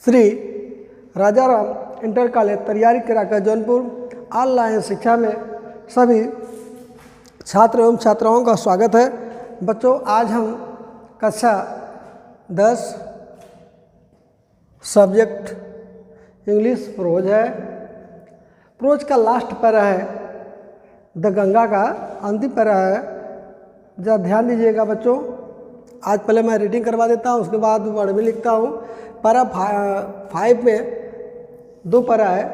Shri Rajaram inter college तैयारी कराकर Jaunpur online शिक्षा में सभी छात्र एवं छात्राओं का स्वागत है। बच्चों, आज हम कक्षा 10 सब्जेक्ट इंग्लिश प्रोज है। प्रोज का लास्ट पैरा है, द गंगा का अंतिम पैरा है। जरा ध्यान दीजिएगा बच्चों, आज पहले मैं रीडिंग करवा देता हूँ, उसके बाद वर्ड भी लिखता हूँ। पैरा 5 में 2 पैरा है,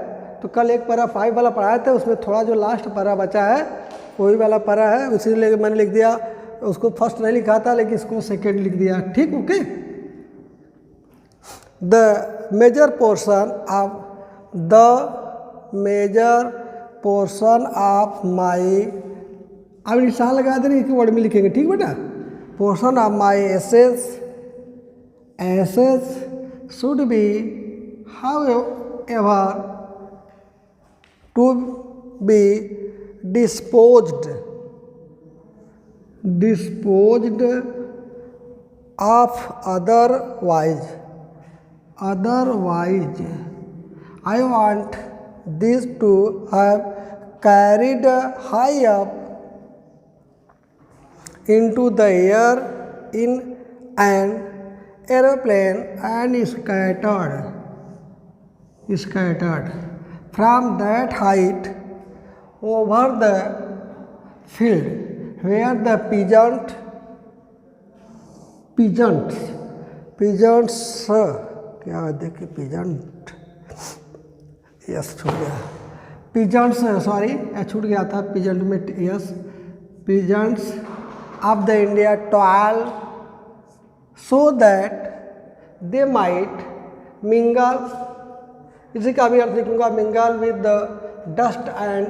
तो कल एक पैरा 5 वाला पढ़ाए थे, उसमें थोड़ा जो लास्ट पैरा बचा है वही वाला पैरा है, इसीलिए मैंने लिख दिया। उसको फर्स्ट नहीं लिखा था, लेकिन इसको सेकेंड लिख दिया। ठीक, okay. The major portion of my, अब निशान लगा दे रही है, वर्ड में लिखेंगे। ठीक बेटा, portion of my ashes should be however to be disposed of otherwise I want this to have carried high up into the air in an aeroplane and scattered from that height over the field where the pigeons क्या देखे, peasant, yes छूट गया, peasants, sorry छूट गया था, peasant में yes, peasants of the India toil so that they might mingle, इसी का भी अर्थ लिखूंगा, mingle with the dust and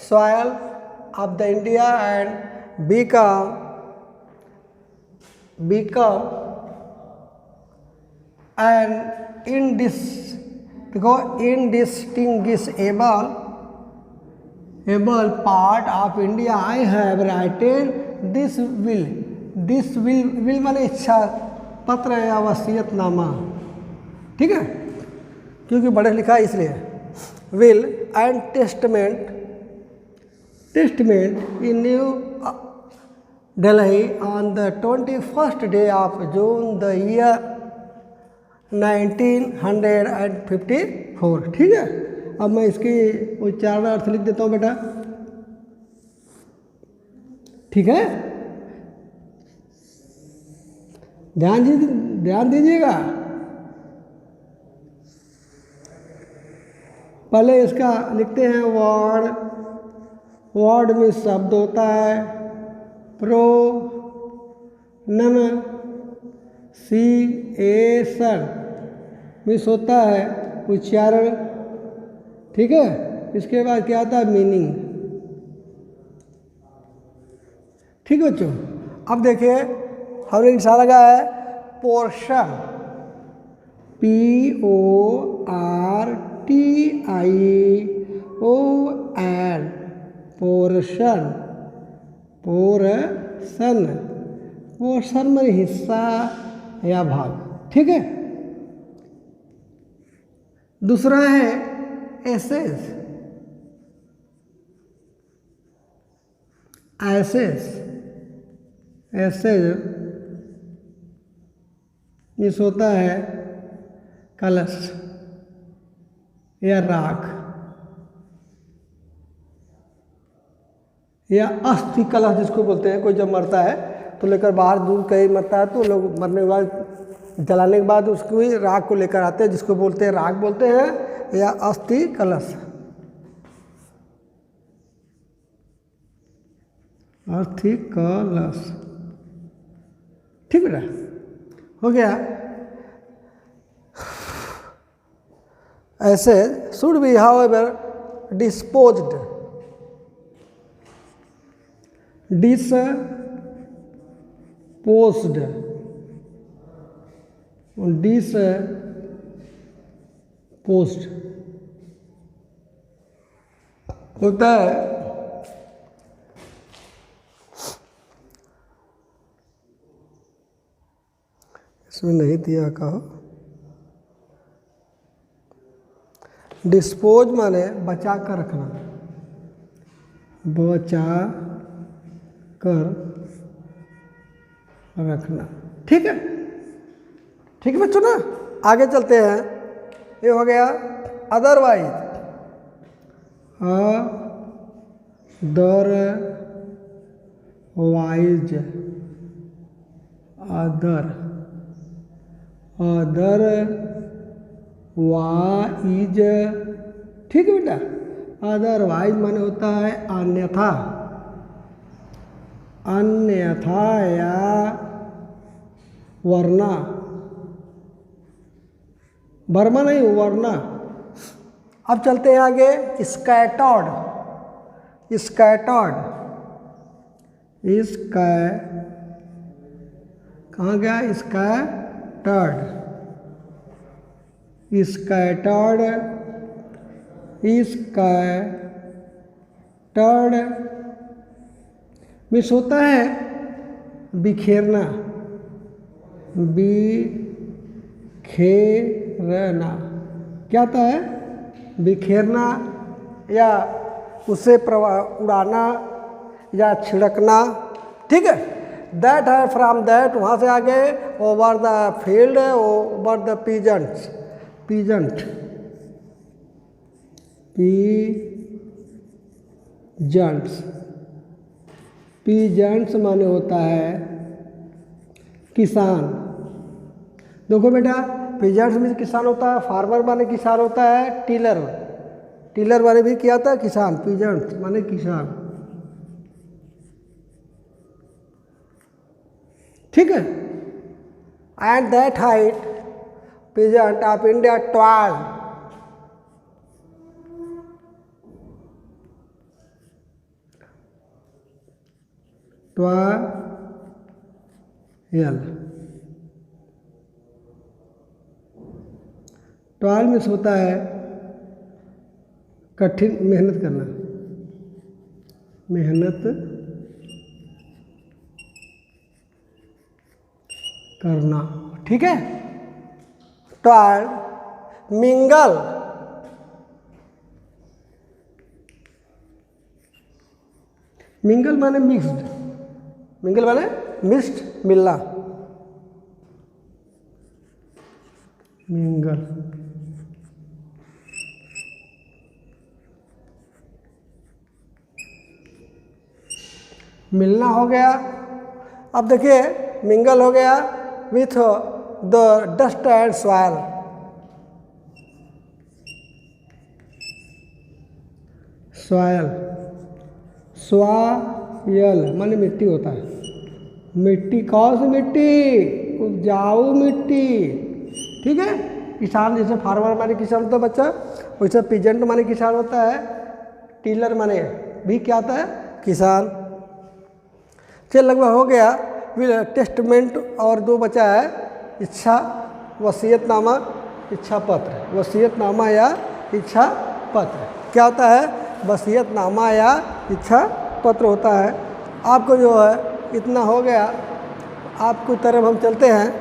soil of the India and become an indistinguishable part of India. I have written this will माने इच्छा पत्र या वसीयतनामा। ठीक है, क्योंकि बड़े लिखा है इसलिए। Will and testament in new Delhi on the 21st day of June the year 1954। ठीक है, अब मैं इसकी उच्चारण अर्थ लिख देता हूँ बेटा। ठीक है, ध्यान दीजिएगा। पहले इसका लिखते हैं वर्ड में शब्द होता है प्रोनंसिएशन, मिस होता है उच्चारण। ठीक है, इसके बाद क्या आता है, मीनिंग। ठीक है बच्चों, अब देखिए हमने निशान लगा है पोर्शन, PORTION, पोर्शन में हिस्सा या भाग। ठीक है, दूसरा है एसेस इस होता है कलश या राख या अस्थि कलश जिसको बोलते हैं। कोई जब मरता है तो लेकर बाहर दूर कहीं मरता है, तो लोग मरने के बाद जलाने के बाद उसको ही राख को लेकर आते हैं, जिसको बोलते हैं राख बोलते हैं या अस्थि कलश। अस्थि कलश, ठीक बेटा, हो गया। ऐसे शुड बी हाउएवर डिस्पोज्ड होता है। इसमें नहीं दिया कहो, डिस्पोज माने बचा कर रखना, बचा कर रखना। ठीक है, ठीक है बच्चों ना। आगे चलते हैं। ये हो गया अदरवाइज, अदरवाइज, अदरवाइज। ठीक है बेटा, अदरवाइज माने होता है अन्यथा, अन्यथा या वरना, वर्मा नहीं वरना। अब चलते हैं आगे। स्कैटर्ड, स्कैटर्ड, कहाँ गया? स्कैटर्ड, स्कैटर्ड, स्कैटर्ड मीन्स होता है बिखेरना, बिखेरना। क्या होता है? बिखेरना या उसे उड़ाना या छिड़कना। ठीक है, दैट है फ्रॉम दैट, वहाँ से आगे over the field, over the peasants, peasant, peasants, peasants माने होता है किसान। देखो बेटा, पीजेंट्स में किसान होता है, फार्मर माने किसान होता है, टीलर, टीलर माने भी क्या होता है? किसान। पीजेंट्स माने किसान। ठीक है। And that height peasant of India 12, 12 में होता है कठिन मेहनत करना, मेहनत करना। ठीक है। 12 मिंगल, मिंगल माने मिक्स्ड, मिंगल माने मिक्स्ड, मिलना, मिंगल। मिलना हो गया। अब देखिए, मिंगल हो गया with the dust and soil, soil, soil माने मिट्टी होता है, मिट्टी, कौन सी मिट्टी? उपजाऊ मिट्टी। ठीक है। किसान जैसे फार्मर माने किसान होता है बच्चा, वैसे पीजेंट माने किसान होता है, टीलर माने भी क्या होता है? किसान। चल लगभग हो गया। टेस्टमेंट और दो बचा है, इच्छा, वसीयतनामा, इच्छा पत्र, वसीयतनामा या इच्छा पत्र। क्या होता है? वसीयतनामा या इच्छा पत्र होता है। आपको जो है इतना हो गया। आपको तरफ हम चलते हैं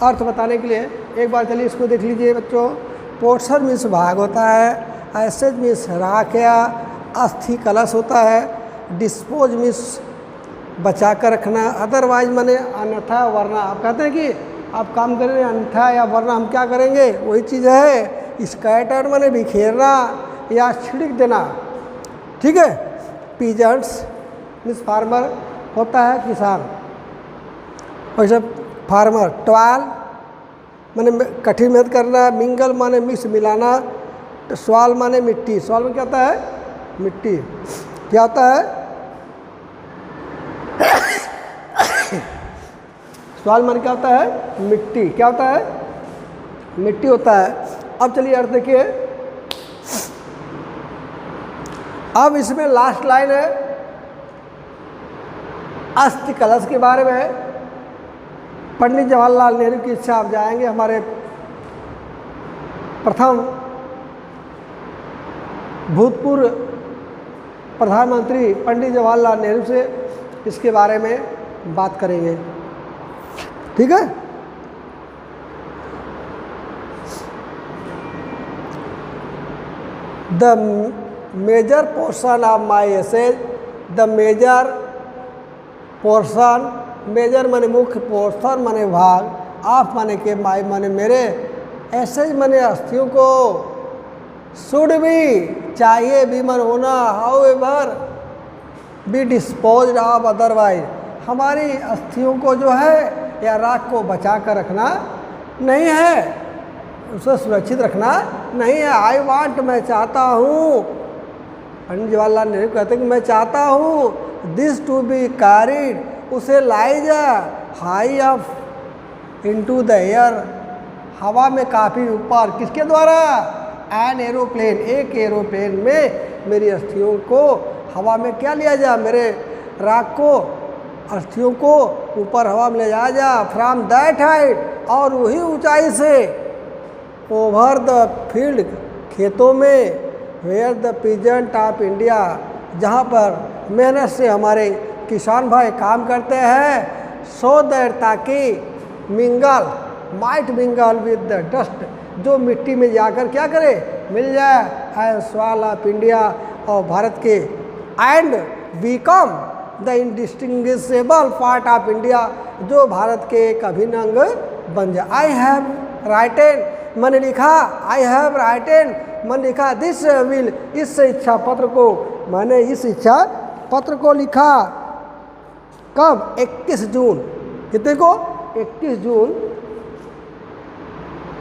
अर्थ बताने के लिए। एक बार चलिए इसको देख लीजिए बच्चों। पोर्शन मीन्स भाग होता है, एसेज मीन्स राख या अस्थि कलश होता है, डिस्पोज मीन्स बचा कर रखना, अदरवाइज माने अन्यथा वरना। आप कहते हैं कि आप काम करेंगे अन्यथा या वरना हम क्या करेंगे, वही चीज़ है। स्कैटर्ड माने बिखेरना या छिड़क देना। ठीक है। पीजेंट्स मीन्स फार्मर होता है किसान, वैसे फार्मर। 12 माने कठिन मेहनत करना, मिंगल माने मिक्स मिलाना, सॉइल माने मिट्टी, सॉइल में क्या होता है? मिट्टी। क्या होता है? सॉइल माने क्या होता है? मिट्टी। क्या होता है? मिट्टी होता है। अब चलिए अर्थ देखिए। अब इसमें लास्ट लाइन है अस्थि कलश के बारे में। पंडित जवाहरलाल नेहरू की इच्छा, आप जाएंगे हमारे प्रथम भूतपूर्व प्रधानमंत्री पंडित जवाहरलाल नेहरू से इसके बारे में बात करेंगे। ठीक है। The major portion of my ashes, the major portion, major माने मुख्य, पोर्शन माने भाग, ऑफ माने के, माई माने मेरे, एसेज माने अस्थियों को, शुड भी चाहिए, भी मन होना, how ever be dispose of otherwise, हमारी अस्थियों को जो है या राख को बचा कर रखना नहीं है, उसे सुरक्षित रखना नहीं है। आई वांट, मैं चाहता हूँ, पंडित जवाहरलाल नेहरू कहते हैं कि मैं चाहता हूँ दिस टू बी कैरिड, उसे लाई जा high up into the air, हवा में काफ़ी ऊपर, किसके द्वारा, एन एरोप्लेन, एक एरोप्लेन में मेरी अस्थियों को हवा में क्या लिया जा, मेरे राख को, अस्थियों को ऊपर हवा में ले जाया जा, फ्रॉम दैट हाइट, और वही ऊंचाई से, ओवर द फील्ड, खेतों में, where the peasant of India, जहाँ पर मेहनत से हमारे किसान भाई काम करते हैं, सो दैट, ताकि mingle, might mingle with the dust, जो मिट्टी में जाकर क्या करे, मिल जाए, एंड सॉइल ऑफ इंडिया, और भारत के, and become the indistinguishable part of India, जो भारत के एक अभिन्न अंग बन जाए। आई हैव राइटेन, मैंने लिखा, आई हैव राइटेन, मैंने लिखा, दिस विल, इस इच्छा पत्र को, मैंने इस इच्छा पत्र को लिखा, कब, 21 जून, कितने को, 21 जून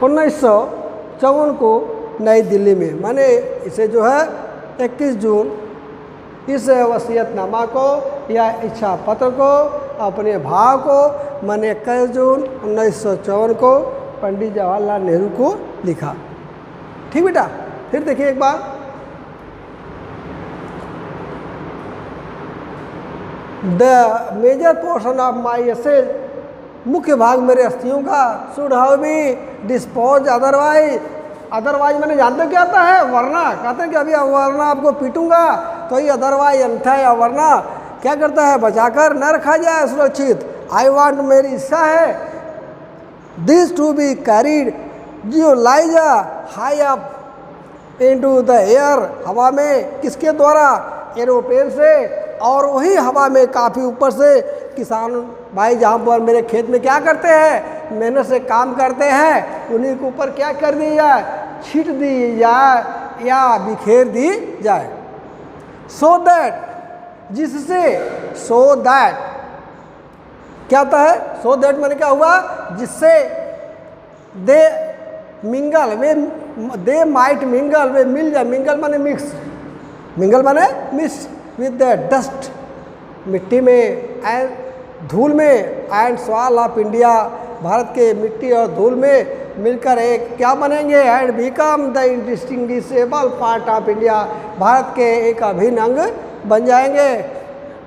1954 को नई दिल्ली में, मैंने इसे जो है 21 जून, इस वसीयतनामा को या इच्छा पत्र को, अपने भाव को मैंने 21 जून 1954 को पंडित जवाहरलाल नेहरू को लिखा। ठीक बेटा, फिर देखिए एक बार, the major portion of my ashes, मुख्य भाग मेरे अस्थियों का, should how be dispose otherwise, otherwise मैंने जानते क्या आता है, वरना, कहते हैं कि अभी वरना आपको पीटूंगा, तो ये अदरवाइज अन्यथा या वरना क्या करता है, बचाकर न रखा जाए, सुरक्षित। आई वांट, मेरी इच्छा है, दिस टू बी कैरिड, जो लाई जा high up into the air, हवा में, किसके द्वारा, एरोप्लेन से, और वही हवा में काफ़ी ऊपर से, किसान भाई जहाँ पर मेरे खेत में क्या करते हैं, मेहनत से काम करते हैं, उन्हीं के ऊपर क्या कर दी जाए, छीट दी जाए या बिखेर दी जाए। सो दैट, जिससे, सो दैट क्या होता है, सो दैट मैंने क्या हुआ, जिससे, दे मिंगल, वे, दे माइट मिंगल, वे मिल जाए, मिंगल माने मिक्स, मिंगल माने मिक्स विद द डस्ट, मिट्टी में, एंड धूल में, एंड सॉइल ऑफ इंडिया, भारत के मिट्टी और धूल में मिलकर एक क्या बनेंगे, and become the indistinguishable part of India, भारत के एक अभिन्न अंग बन जाएंगे।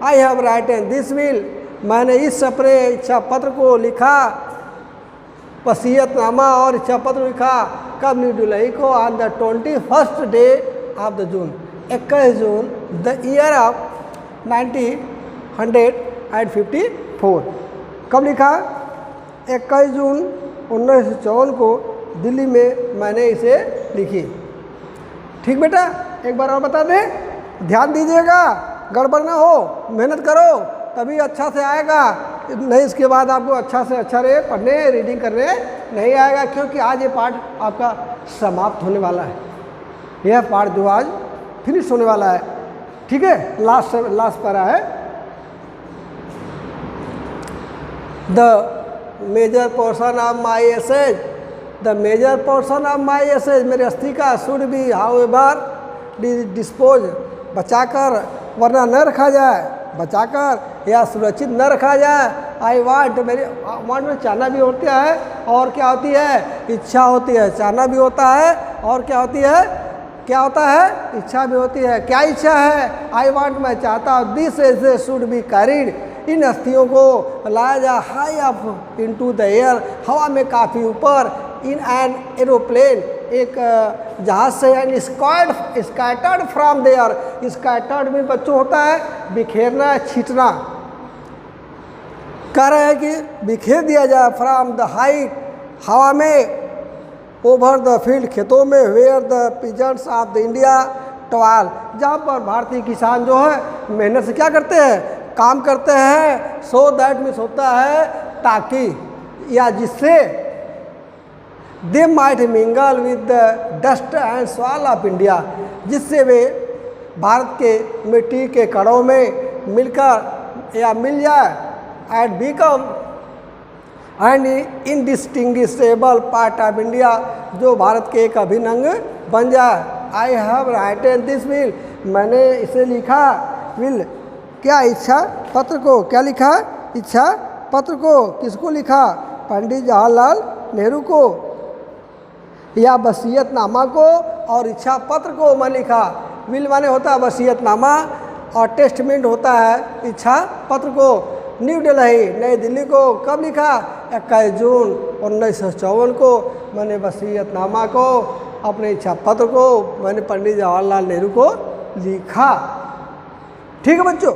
I have written this will, मैंने इस अपने इच्छा पत्र को लिखा, वसीयतनामा और इच्छा पत्र लिखा, कब, न्यू दिल्ली को, on the 21st day of the June, 21 June the year of 1954। कब लिखा, 21 जून 1954 को दिल्ली में मैंने इसे लिखी। ठीक बेटा, एक बार और बता दें, ध्यान दीजिएगा, गड़बड़ ना हो, मेहनत करो तभी अच्छा से आएगा, नहीं इसके बाद आपको अच्छा से अच्छा रहे पढ़ने, रीडिंग करने नहीं आएगा, क्योंकि आज ये पाठ आपका समाप्त होने वाला है, यह पाठ जो आज फिनिश होने वाला है। ठीक है, लास्ट पैरा है, the major portion of my ashes, the major portion of my ashes, मेरे अस्थि का, should be however dispose, बचाकर, वरना न रखा जाए, बचाकर या सुरक्षित न रखा जाए। आई वांट, मेरे वांट में चाहना भी होता है, और क्या होती है, इच्छा होती है, चाहना भी होता है, और क्या होती है, क्या होता है, इच्छा भी होती है। क्या इच्छा है, आई वांट, मैं चाहता हूँ, this ashes should be carried, इन अस्थियों को लाया जा high up into the air, हवा में काफ़ी ऊपर, इन एन एरोप्लेन, एक जहाज से, and scattered from there, scattered में बच्चों होता है बिखेरना, छीटना, कह रहे हैं कि बिखेर दिया जाए, फ्रॉम द हाइट, हवा में, ओवर द फील्ड, खेतों में, where the peasants of the India, toil, जहाँ पर भारतीय किसान जो है मेहनत से क्या करते हैं, काम करते हैं। सो दैट मीन्स होता है ताकि या जिससे दे might mingle with the dust and soil of India, जिससे वे भारत के मिट्टी के कणों में मिलकर या मिल जाए and become and indistinguishable part of India, जो भारत के एक अभिन्न अंग बन जाए। आई हैव राइटन दिस विल, मैंने इसे लिखा, विल क्या, इच्छा पत्र को, क्या लिखा, इच्छा पत्र को। किसको लिखा, पंडित जवाहरलाल नेहरू को, या वसीयतनामा को और इच्छा पत्र को मैं लिखा। विल माने होता है वसीयतनामा और टेस्टमेंट होता है इच्छा पत्र को। न्यू दिल्ली, नई दिल्ली को कब लिखा, 21 जून 1954 को मैंने वसीयतनामा को, अपने इच्छा पत्र को मैंने पंडित जवाहरलाल नेहरू को लिखा। ठीक है बच्चों।